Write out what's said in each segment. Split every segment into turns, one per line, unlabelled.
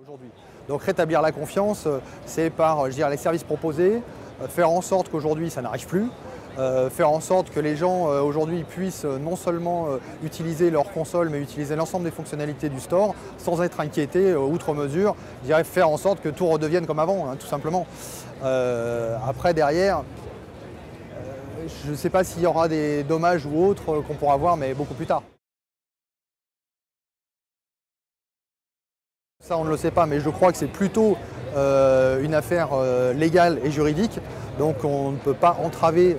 Aujourd'hui. Donc rétablir la confiance, c'est par les services proposés, faire en sorte qu'aujourd'hui ça n'arrive plus, faire en sorte que les gens aujourd'hui puissent non seulement utiliser leur console, mais utiliser l'ensemble des fonctionnalités du store sans être inquiétés outre mesure, faire en sorte que tout redevienne comme avant, hein, tout simplement. Après derrière, je ne sais pas s'il y aura des dommages ou autres qu'on pourra voir, mais beaucoup plus tard. Ça, on ne le sait pas, mais je crois que c'est plutôt une affaire légale et juridique. Donc on ne peut pas entraver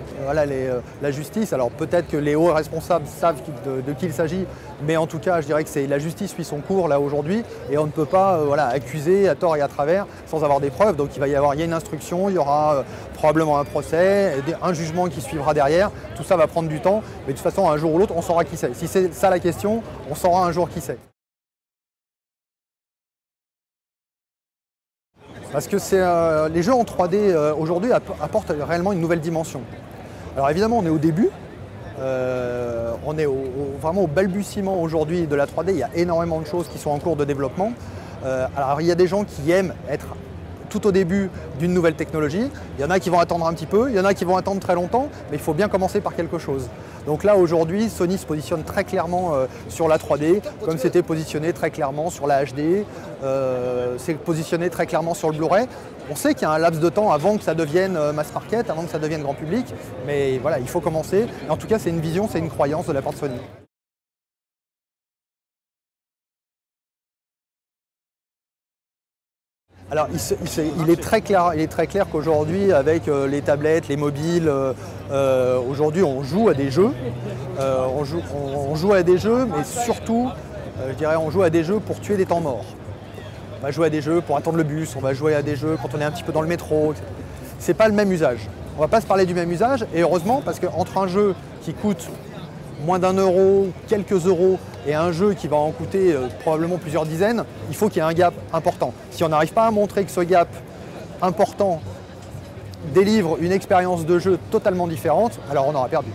la justice. Alors peut-être que les hauts responsables savent de qui il s'agit, mais en tout cas, je dirais que la justice suit son cours là aujourd'hui et on ne peut pas accuser à tort et à travers sans avoir des preuves. Donc il y a une instruction, il y aura probablement un procès, un jugement qui suivra derrière. Tout ça va prendre du temps, mais de toute façon, un jour ou l'autre, on saura qui c'est. Si c'est ça la question, on saura un jour qui c'est. Parce que les jeux en 3D aujourd'hui apportent réellement une nouvelle dimension. Alors évidemment on est au début, on est vraiment au balbutiement aujourd'hui de la 3D, il y a énormément de choses qui sont en cours de développement. Alors il y a des gens qui aiment être tout au début d'une nouvelle technologie, il y en a qui vont attendre un petit peu, il y en a qui vont attendre très longtemps, mais il faut bien commencer par quelque chose. Donc là aujourd'hui Sony se positionne très clairement sur la 3D, comme c'était positionné très clairement sur la HD, c'est positionné très clairement sur le Blu-ray. On sait qu'il y a un laps de temps avant que ça devienne mass market, avant que ça devienne grand public, mais voilà, il faut commencer. Et en tout cas c'est une vision, c'est une croyance de la part de Sony. Alors il est très clair qu'aujourd'hui avec les tablettes, les mobiles, aujourd'hui on joue à des jeux, on joue à des jeux, mais surtout je dirais on joue à des jeux pour tuer des temps morts. On va jouer à des jeux pour attendre le bus, on va jouer à des jeux quand on est un petit peu dans le métro. C'est pas le même usage. On va pas se parler du même usage et heureusement parce qu'entre un jeu qui coûte moins d'1 euro, quelques euros, et un jeu qui va en coûter probablement plusieurs dizaines, il faut qu'il y ait un gap important. Si on n'arrive pas à montrer que ce gap important délivre une expérience de jeu totalement différente, alors on aura perdu.